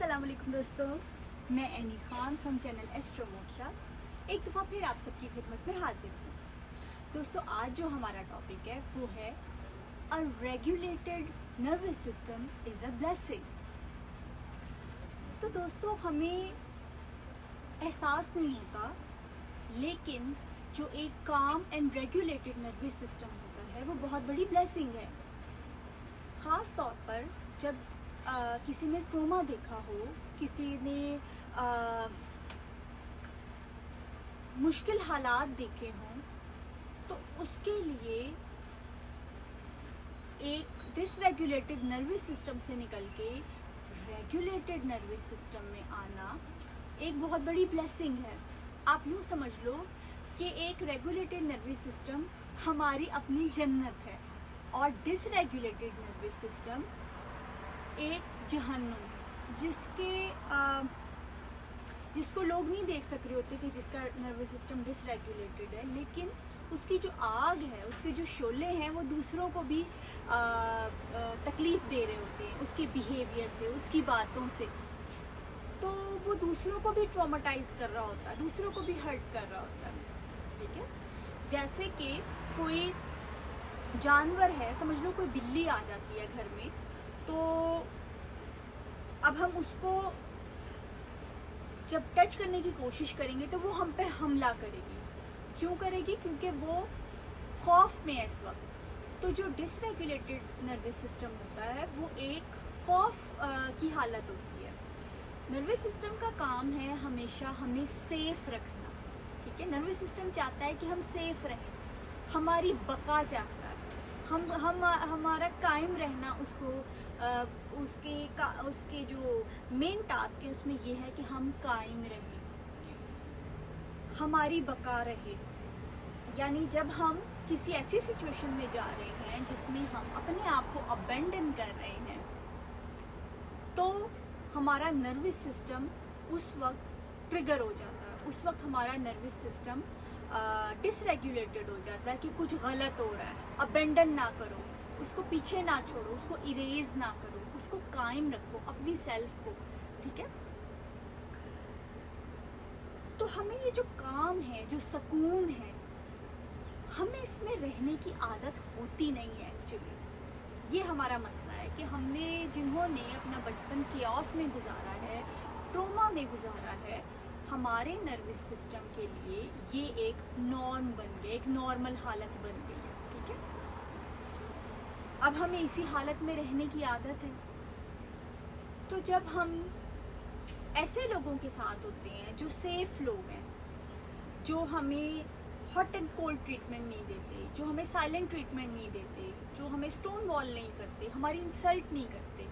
अस्सलाम वालेकुम दोस्तों, मैं any Khan from channel astro moksha एक दफ़ा फिर आप सबकी खिदमत में हाजिर हूँ। दोस्तों, आज जो हमारा टॉपिक है वो है a regulated nervous system is a blessing. तो दोस्तों, हमें एहसास नहीं होता, लेकिन जो एक काम एंड रेगुलेटेड नर्वस सिस्टम होता है वो बहुत बड़ी ब्लेसिंग है। ख़ास तौर पर जब किसी ने ट्रोमा देखा हो, किसी ने मुश्किल हालात देखे हों, तो उसके लिए एक डिसरेगुलेटेड नर्वस सिस्टम से निकल के रेगुलेटेड नर्वस सिस्टम में आना एक बहुत बड़ी ब्लेसिंग है। आप यूँ समझ लो कि एक रेगुलेटेड नर्वस सिस्टम हमारी अपनी जन्नत है और डिसरेगुलेटेड नर्वस सिस्टम एक जहन्नुम, जिसको लोग नहीं देख सक रहे होते कि जिसका नर्वस सिस्टम डिसरेगुलेटेड है, लेकिन उसकी जो आग है, उसके जो शोले हैं, वो दूसरों को भी तकलीफ़ दे रहे होते हैं उसके बिहेवियर से, उसकी बातों से। तो वो दूसरों को भी ट्रॉमाटाइज़ कर रहा होता है, दूसरों को भी हर्ट कर रहा होता है। ठीक है, जैसे कि कोई जानवर है, समझ लो कोई बिल्ली आ जाती है घर में, तो अब हम उसको जब टच करने की कोशिश करेंगे तो वो हम पे हमला करेगी। क्यों करेगी? क्योंकि वो खौफ में है इस वक्त। तो जो डिसरेगुलेटेड नर्वस सिस्टम होता है वो एक खौफ की हालत होती है। नर्वस सिस्टम का काम है हमेशा हमें सेफ रखना। ठीक है, नर्वस सिस्टम चाहता है कि हम सेफ रहें, हमारी बका चाहता है, हमारा कायम रहना। उसके जो मेन टास्क है उसमें ये है कि हम कायम रहें, हमारी बका रहे। यानी जब हम किसी ऐसी सिचुएशन में जा रहे हैं जिसमें हम अपने आप को अबेंडन कर रहे हैं, तो हमारा नर्वस सिस्टम उस वक्त ट्रिगर हो जाता है। उस वक्त हमारा नर्वस सिस्टम डिसरेगुलेटेड हो जाता है कि कुछ गलत हो रहा है। अबेंडन ना करो, उसको पीछे ना छोड़ो, उसको इरेज ना करो, उसको कायम रखो, अपनी सेल्फ को। ठीक है, तो हमें ये जो काम है, जो सुकून है, हमें इसमें रहने की आदत होती नहीं है। एक्चुअली ये हमारा मसला है कि जिन्होंने अपना बचपन कियास में गुजारा है, ट्रोमा में गुजारा है, हमारे नर्वस सिस्टम के लिए ये एक नॉर्म बन गया, एक नॉर्मल हालत बन गई है। ठीक है, अब हमें इसी हालत में रहने की आदत है। तो जब हम ऐसे लोगों के साथ होते हैं जो सेफ लोग हैं, जो हमें हॉट एंड कोल्ड ट्रीटमेंट नहीं देते, जो हमें साइलेंट ट्रीटमेंट नहीं देते, जो हमें स्टोन वॉल नहीं करते, हमारी इंसल्ट नहीं करते,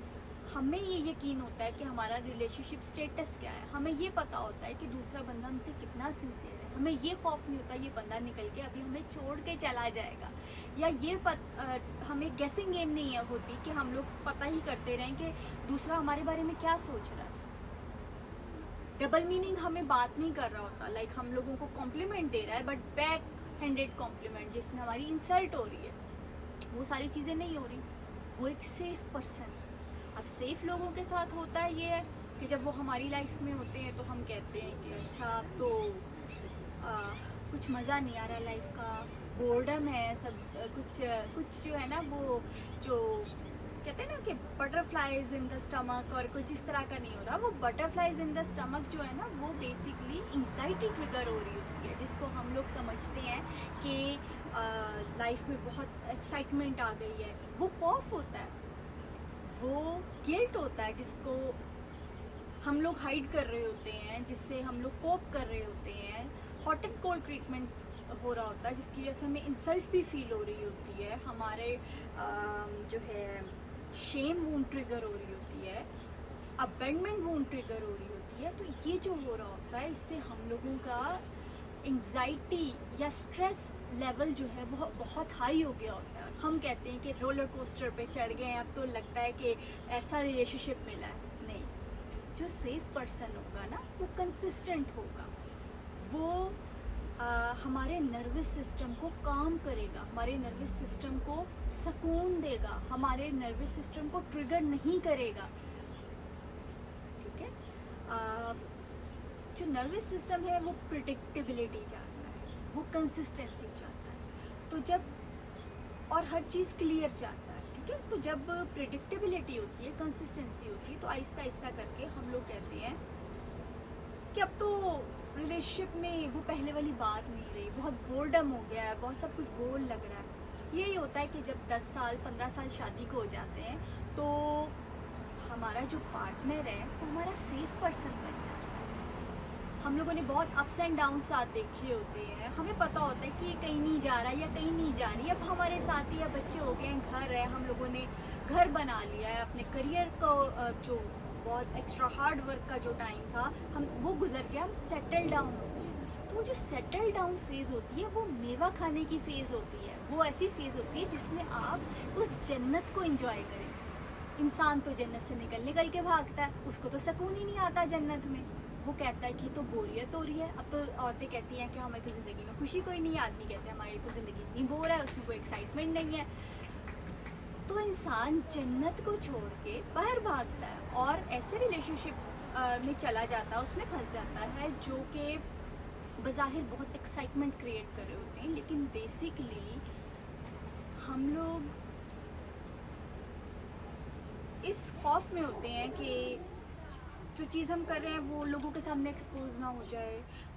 हमें ये यकीन होता है कि हमारा रिलेशनशिप स्टेटस क्या है, हमें ये पता होता है कि दूसरा बंदा हमसे कितना सिंसियर है, हमें ये खौफ नहीं होता ये बंदा निकल के अभी हमें छोड़ के चला जाएगा, या हमें गेसिंग गेम नहीं है होती कि हम लोग पता ही करते रहें कि दूसरा हमारे बारे में क्या सोच रहा है। डबल मीनिंग हमें बात नहीं कर रहा होता, लाइक हम लोगों को कॉम्प्लीमेंट दे रहा है बट बैक हैंडेड कॉम्प्लीमेंट जिसमें हमारी इंसल्ट हो रही है, वो सारी चीज़ें नहीं हो रही। वो एक सेफ पर्सन। अब सेफ लोगों के साथ होता है ये है कि जब वो हमारी लाइफ में होते हैं तो हम कहते हैं कि अच्छा अब तो कुछ मज़ा नहीं आ रहा लाइफ का, बोर्डम है, सब कुछ जो है ना, वो जो कहते हैं ना कि बटरफ्लाइज इन द स्टमक, और कुछ इस तरह का नहीं हो रहा। वो बटरफ्लाइज इन द स्टमक जो है ना, वो बेसिकली एंग्जाइटी ट्रिगर हो रही होती है, जिसको हम लोग समझते हैं कि लाइफ में बहुत एक्साइटमेंट आ गई है। वो खौफ होता है, वो गिल्ट होता है जिसको हम लोग हाइड कर रहे होते हैं, जिससे हम लोग कोप कर रहे होते हैं। हॉट एंड कोल्ड ट्रीटमेंट हो रहा होता है जिसकी वजह से हमें इंसल्ट भी फील हो रही होती है, हमारे जो है शेम वूंड ट्रिगर हो रही होती है, अबेंडमेंट वूंड ट्रिगर हो रही होती है। तो ये जो हो रहा होता है, इससे हम लोगों का एंग्जाइटी या स्ट्रेस लेवल जो है वो बहुत हाई हो गया होता है। हम कहते हैं कि रोलर कोस्टर पे चढ़ गए हैं, अब तो लगता है कि ऐसा रिलेशनशिप मिला है। नहीं, जो सेफ पर्सन होगा ना, वो कंसिस्टेंट होगा, वो हमारे नर्वस सिस्टम को काम करेगा, हमारे नर्वस सिस्टम को सुकून देगा, हमारे नर्वस सिस्टम को ट्रिगर नहीं करेगा। ठीक है, जो नर्वस सिस्टम है वो प्रिडिक्टेबिलिटी चाहता है, वो कंसिस्टेंसी चाहता है। तो जब और हर चीज़ क्लियर चाहता है, ठीक है। तो जब प्रिडिक्टेबिलिटी होती है, कंसिस्टेंसी होती है, तो आहिस्ता आहिस्ता करके हम लोग कहते हैं कि अब तो रिलेशनशिप में वो पहले वाली बात नहीं रही, बहुत बोर्डम हो गया है, बहुत सब कुछ बोर लग रहा है। यही होता है कि जब 10 साल 15 साल शादी को हो जाते हैं तो हमारा जो पार्टनर है वो हमारा सेफ पर्सन बन जाता है। हम लोगों ने बहुत अप्स एंड डाउन साथ देखे होते हैं, हमें पता होता है कि कहीं नहीं जा रहा या कहीं नहीं जा रही। अब हमारे साथ ही अब बच्चे हो गए हैं, घर है, हम लोगों ने घर बना लिया है, अपने करियर को जो बहुत एक्स्ट्रा हार्ड वर्क का जो टाइम था हम वो गुजर के हम सेटल डाउन होते हैं। तो वो जो सेटल डाउन फेज़ होती है वो मेवा खाने की फ़ेज़ होती है। वो ऐसी फ़ेज़ होती है जिसमें आप उस जन्नत को एंजॉय करें। इंसान तो जन्नत से निकल निकल के भागता है, उसको तो सुकून ही नहीं आता जन्नत में। वो कहता है कि तो बोरियत हो रही है। अब तो औरतें कहती हैं कि हमारी तो ज़िंदगी में खुशी कोई नहीं है, आदमी कहते हैं हमारी तो ज़िंदगी इतनी बोर है, उसमें कोई एक्साइटमेंट नहीं है। तो इंसान जन्नत को छोड़ के बाहर भागता है और ऐसे रिलेशनशिप में चला जाता है, उसमें फंस जाता है जो कि बज़ाहिर बहुत एक्साइटमेंट क्रिएट कर रहे होते हैं, लेकिन बेसिकली हम लोग इस खौफ में होते हैं कि जो चीज़ हम कर रहे हैं वो लोगों के सामने एक्सपोज ना हो जाए,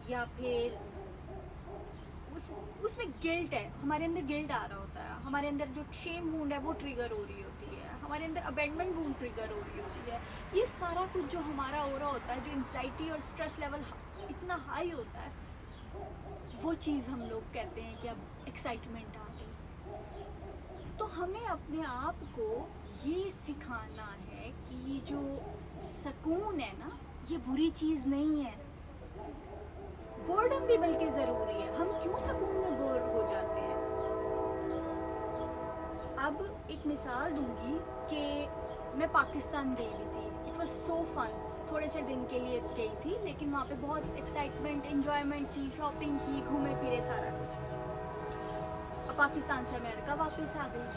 या फिर उसमें गिल्ट है, हमारे अंदर गिल्ट आ रहा होता है, हमारे अंदर जो शेम वूंड है वो ट्रिगर हो रही होती है, हमारे अंदर अबेंडमेंट वूंड ट्रिगर हो रही होती है। ये सारा कुछ जो हमारा हो रहा होता है, जो एंजाइटी और स्ट्रेस लेवल इतना हाई होता है, वो चीज़ हम लोग कहते हैं कि अब एक्साइटमेंट आ गई। तो हमें अपने आप को ये सिखाना है कि ये जो सुकून है ना, ये बुरी चीज़ नहीं है। बोर्डम भी बल्कि ज़रूरी है। हम क्यों सुकून में बोर हो जाते हैं? अब एक मिसाल दूंगी कि मैं पाकिस्तान गई हुई थी। It was so fun. थोड़े से दिन के लिए गई थी, लेकिन वहाँ पे बहुत एक्साइटमेंट, एंजॉयमेंट थी, शॉपिंग की, घूमे फिरे सारा कुछ। अब पाकिस्तान से अमेरिका वापस आ गई।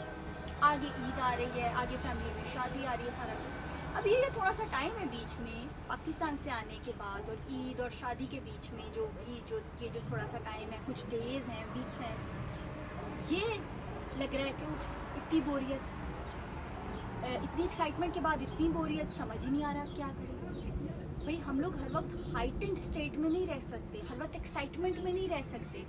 आगे ईद आ रही है, आगे फैमिली में शादी आ रही है, सारा कुछ। अब ये थोड़ा सा टाइम है बीच में, पाकिस्तान से आने के बाद और ईद और शादी के बीच में ये जो थोड़ा सा टाइम है, कुछ डेज़ हैं, वीक्स हैं, ये लग रहा है कि उफ, इतनी बोरियत, इतनी एक्साइटमेंट के बाद इतनी बोरियत, समझ ही नहीं आ रहा क्या करें। भाई हम लोग हर वक्त हाइटेंड स्टेट में नहीं रह सकते, हर वक्त एक्साइटमेंट में नहीं रह सकते।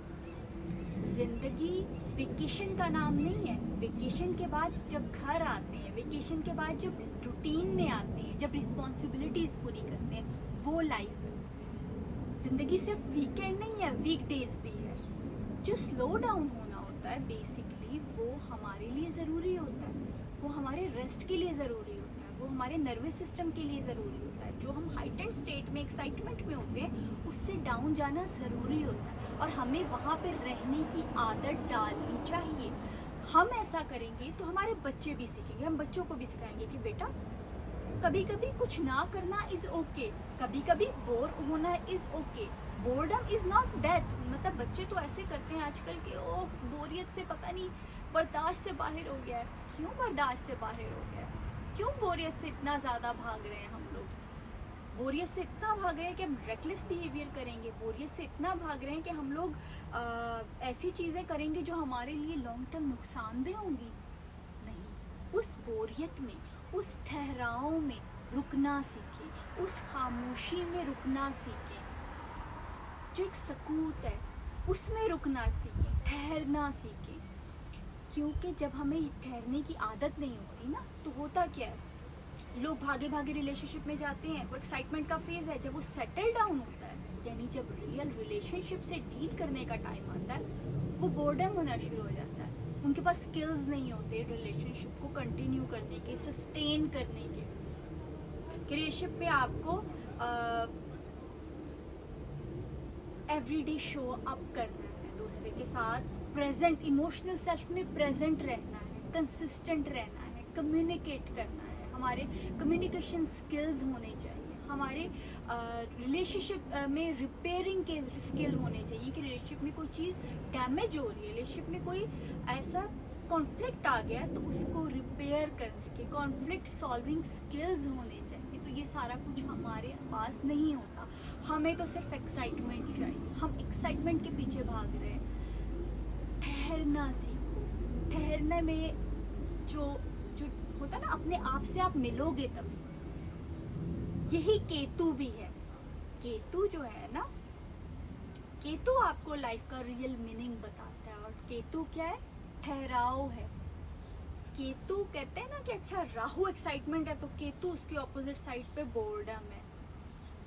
ज़िंदगी वेकेशन का नाम नहीं है। वेकेशन के बाद जब घर आते हैं, वेकेशन के बाद जब रूटीन में आते हैं, जब रिस्पॉन्सिबिलिटीज़ पूरी करते हैं, वो लाइफ है। ज़िंदगी सिर्फ वीकेंड नहीं है, वीकडेज भी है। जो स्लो डाउन होना होता है बेसिकली वो हमारे लिए ज़रूरी होता है, वो हमारे रेस्ट के लिए ज़रूरी होता है, वो हमारे नर्वस सिस्टम के लिए ज़रूरी होता है। जो हम हाइटेंड स्टेट में, एक्साइटमेंट में होते हैं, उससे डाउन जाना ज़रूरी होता है और हमें वहाँ पे रहने की आदत डालनी चाहिए। हम ऐसा करेंगे तो हमारे बच्चे भी सीखेंगे। हम बच्चों को भी सिखाएंगे कि बेटा कभी कभी कुछ ना करना इज़ ओके, कभी कभी बोर होना is okay. Boredom is not death. मतलब बच्चे तो ऐसे करते हैं आजकल कि ओह बोरियत से पता नहीं बर्दाश्त से बाहर हो गया है। क्यों बर्दाश्त से बाहर हो गया है? क्यों बोरियत से इतना ज़्यादा भाग रहे हैं हम लोग? बोरियत से इतना भाग रहे हैं कि हम रेकलेस बिहेवियर करेंगे। बोरियत से इतना भाग रहे हैं कि हम लोग ऐसी चीज़ें करेंगे जो हमारे लिए लॉन्ग टर्म नुकसानदेह होंगी। नहीं, उस बोरियत में, उस ठहराव में रुकना सीखें, उस खामोशी में रुकना सीखें। जो एक सकूत है उसमें रुकना सीखें, ठहरना सीखें। क्योंकि जब हमें ठहरने की आदत नहीं होती ना, तो होता क्या है, लोग भागे भागे रिलेशनशिप में जाते हैं। वो एक्साइटमेंट का फेज़ है। जब वो सेटल डाउन होता है, यानी जब रियल रिलेशनशिप से डील करने का टाइम आता है, वो बोर्डम होना शुरू हो जाता है। उनके पास स्किल्स नहीं होते रिलेशनशिप को कंटिन्यू करने के, सस्टेन करने के। रिलेशनशिप में आपको एवरीडे शो अप करना है, दूसरे के साथ प्रेजेंट, इमोशनल सेल्फ में प्रेजेंट रहना है, कंसिस्टेंट रहना है, कम्युनिकेट करना है। हमारे कम्युनिकेशन स्किल्स होने चाहिए। हमारे रिलेशनशिप में रिपेयरिंग के स्किल होने चाहिए कि रिलेशनशिप में कोई चीज़ डैमेज हो रही है, रिलेशनशिप में कोई ऐसा कॉन्फ्लिक्ट आ गया तो उसको रिपेयर करने के, कॉन्फ्लिक्ट सॉल्विंग स्किल्स होने चाहिए। तो ये सारा कुछ हमारे पास नहीं होता। हमें तो सिर्फ एक्साइटमेंट चाहिए, हम एक्साइटमेंट के पीछे भाग रहे हैं। ठहरना सीखो। ठहरने में जो जो होता ना, अपने आप से आप मिलोगे तभी। यही केतु भी है। केतु जो है ना, केतु आपको लाइफ का रियल मीनिंग बताता है। और केतु क्या है? ठहराव है। केतु कहते हैं ना कि अच्छा राहु एक्साइटमेंट है, तो केतु उसके ऑपोजिट साइड पे बोर्डम है।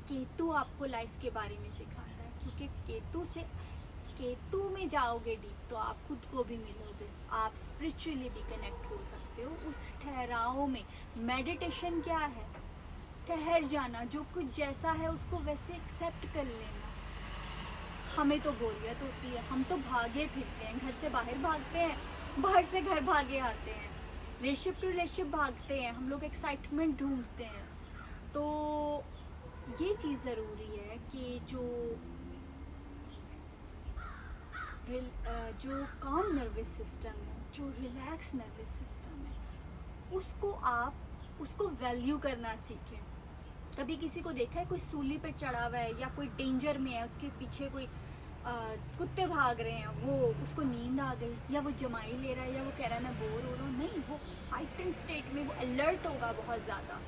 केतु आपको लाइफ के बारे में सिखाता है, क्योंकि केतु में जाओगे डीप तो आप खुद को भी मिलोगे, आप स्पिरिचुअली भी कनेक्ट हो सकते हो उस ठहराव में। मेडिटेशन क्या है? ठहर जाना, जो कुछ जैसा है उसको वैसे एक्सेप्ट कर लेना। हमें तो बोरियत होती है, हम तो भागे फिरते हैं, घर से बाहर भागते हैं, बाहर से घर भागे आते हैं, रिलेशनशिप टू रिलेशनशिप भागते हैं, हम लोग एक्साइटमेंट ढूंढते हैं। तो ये चीज़ ज़रूरी है कि जो काम नर्वस सिस्टम है, जो रिलैक्स नर्वस सिस्टम है, उसको वैल्यू करना सीखें। कभी किसी को देखा है कोई सूली पे चढ़ा हुआ है या कोई डेंजर में है, उसके पीछे कोई कुत्ते भाग रहे हैं, वो उसको नींद आ गई, या वो जमाई ले रहा है, या वो कह रहा है मैं बोर हो रहा हूँ? नहीं, वो हाइटेंड स्टेट में, वो अलर्ट होगा बहुत ज़्यादा।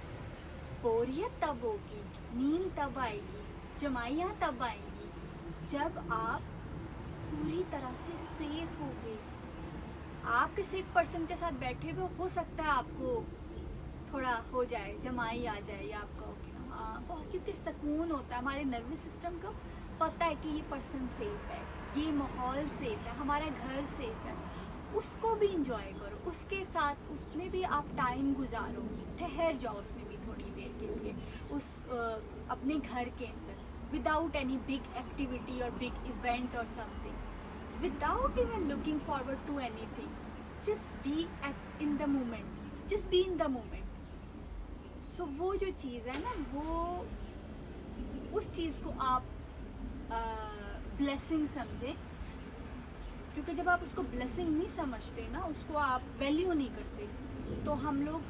बोरियत तब होगी, नींद तब आएगी, जमाइयाँ तब आएंगी जब आप पूरी तरह से सेफ होगे। आपके सेफ पर्सन के साथ बैठे हुए हो सकता है आपको थोड़ा हो जाए, जमाई आ जाए, या आपका हाँ बहुत, क्योंकि सुकून होता है। हमारे नर्वस सिस्टम को पता है कि ये पर्सन सेफ है, ये माहौल सेफ है, हमारा घर सेफ है। उसको भी इंजॉय करो, उसके साथ उसमें भी आप टाइम गुजारो, ठहर जाओ उसमें भी थोड़ी देर के लिए, उस अपने घर के अंदर, विदाउट एनी बिग एक्टिविटी और बिग इवेंट और something, without even looking forward to anything, just be in the moment, just be in the moment. So वो जो चीज़ है ना, वो उस चीज़ को आप ब्लेसिंग समझें, क्योंकि जब आप उसको ब्लेसिंग नहीं समझते ना, उसको आप वैल्यू नहीं करते, तो हम लोग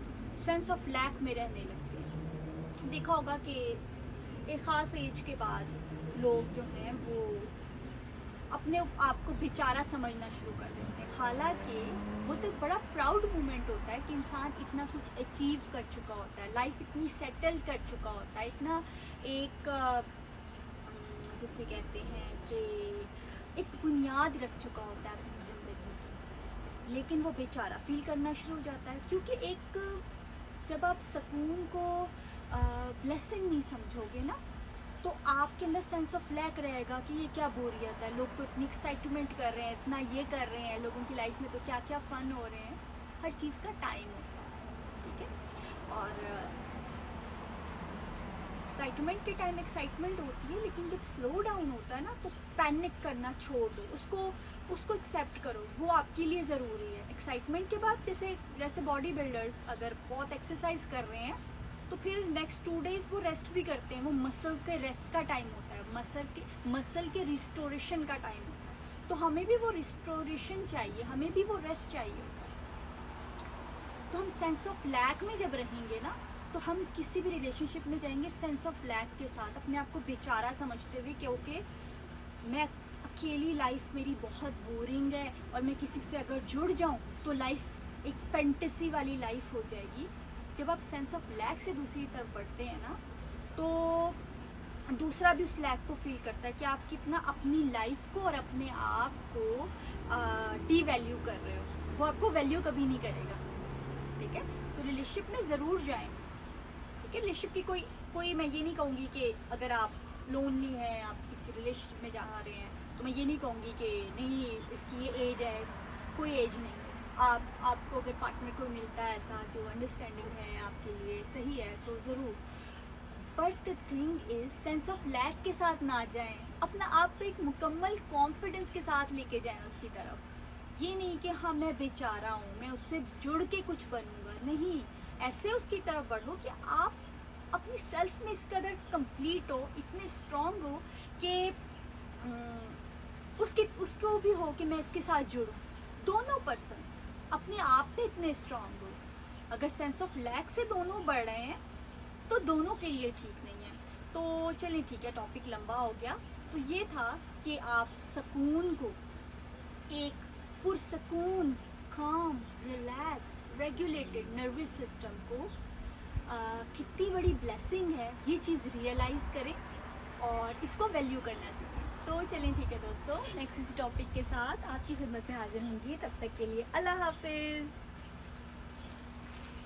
सेंस ऑफ लैक में रहने लगते हैं। देखा होगा कि एक ख़ास एज के बाद लोग जो हैं वो अपने आप को बेचारा समझना शुरू कर देते हैं। हालांकि वो तो बड़ा प्राउड मोमेंट होता है कि इंसान इतना कुछ अचीव कर चुका होता है, लाइफ इतनी सेटल कर चुका होता है, इतना एक जैसे कहते हैं कि एक बुनियाद रख चुका होता है अपनी ज़िंदगी की। लेकिन वो बेचारा फील करना शुरू हो जाता है, क्योंकि एक जब आप सुकून को ब्लेसिंग नहीं समझोगे ना, तो आपके अंदर सेंस ऑफ लैक रहेगा कि ये क्या बोरियत है, लोग तो इतनी एक्साइटमेंट कर रहे हैं, इतना ये कर रहे हैं, लोगों की लाइफ में तो क्या क्या फ़न हो रहे हैं। हर चीज़ का टाइम होता है, ठीक है। और एक्साइटमेंट के टाइम एक्साइटमेंट होती है, लेकिन जब स्लो डाउन होता है ना, तो पैनिक करना छोड़ दो, उसको एक्सेप्ट करो, वो आपके लिए ज़रूरी है। एक्साइटमेंट के बाद जैसे बॉडी बिल्डर्स अगर बहुत एक्सरसाइज कर रहे हैं, तो फिर नेक्स्ट 2 डेज़ वो रेस्ट भी करते हैं, वो मसल्स के रेस्ट का टाइम होता है, मसल के रिस्टोरेशन का टाइम होता है। तो हमें भी वो रिस्टोरेशन चाहिए, हमें भी वो रेस्ट चाहिए होता है। तो हम सेंस ऑफ लैक में जब रहेंगे ना, तो हम किसी भी रिलेशनशिप में जाएंगे सेंस ऑफ लैक के साथ, अपने आप को बेचारा समझते हुए कि ओके मैं अकेली, लाइफ मेरी बहुत बोरिंग है, और मैं किसी से अगर जुड़ जाऊं तो लाइफ एक फैंटेसी वाली लाइफ हो जाएगी। जब आप सेंस ऑफ लैक से दूसरी तरफ बढ़ते हैं ना, तो दूसरा भी उस लैक को फील करता है कि आप कितना अपनी लाइफ को और अपने आप को डी वैल्यू कर रहे हो, वो आपको वैल्यू कभी नहीं करेगा, ठीक है। तो रिलेशनशिप में ज़रूर जाएं, ठीक है। रिलेशनशिप की कोई मैं ये नहीं कहूँगी कि अगर आप लोनली हैं, आप किसी रिलेशनशिप में जा रहे हैं, तो मैं ये नहीं कहूँगी कि नहीं इसकी ये एज है, कोई एज नहीं है। आपको अगर पार्टनर को मिलता है ऐसा जो अंडरस्टैंडिंग है आपके लिए सही है, तो ज़रूर। But the thing is sense of lack के साथ ना जाएं, अपना आप एक मुकम्मल कॉन्फिडेंस के साथ लेके जाएं उसकी तरफ। ये नहीं कि हाँ मैं बेचारा हूँ, मैं उससे जुड़ के कुछ बनूंगा, नहीं, ऐसे उसकी तरफ बढ़ो कि आप अपनी सेल्फ में इस कदर कंप्लीट हो, इतने स्ट्रॉन्ग हो कि उसको भी हो कि मैं इसके साथ जुड़ूं। दोनों पर्सन अपने आप में इतने स्ट्रॉन्ग हो। अगर सेंस ऑफ लैक से दोनों बढ़ रहे हैं तो दोनों के लिए ठीक नहीं है। तो चलिए ठीक है, टॉपिक लंबा हो गया। तो ये था कि आप सुकून को, एक पुरसकून, काम, रिलैक्स, रेगुलेटेड नर्वस सिस्टम को कितनी बड़ी ब्लेसिंग है ये चीज़ रियलाइज़ करें और इसको वैल्यू करना सीखें। तो चलें ठीक है दोस्तों, नेक्स्ट इसी टॉपिक के साथ आपकी खिदमत में हाजिर होंगी। तब तक के लिए अल्लाह हाफिज़।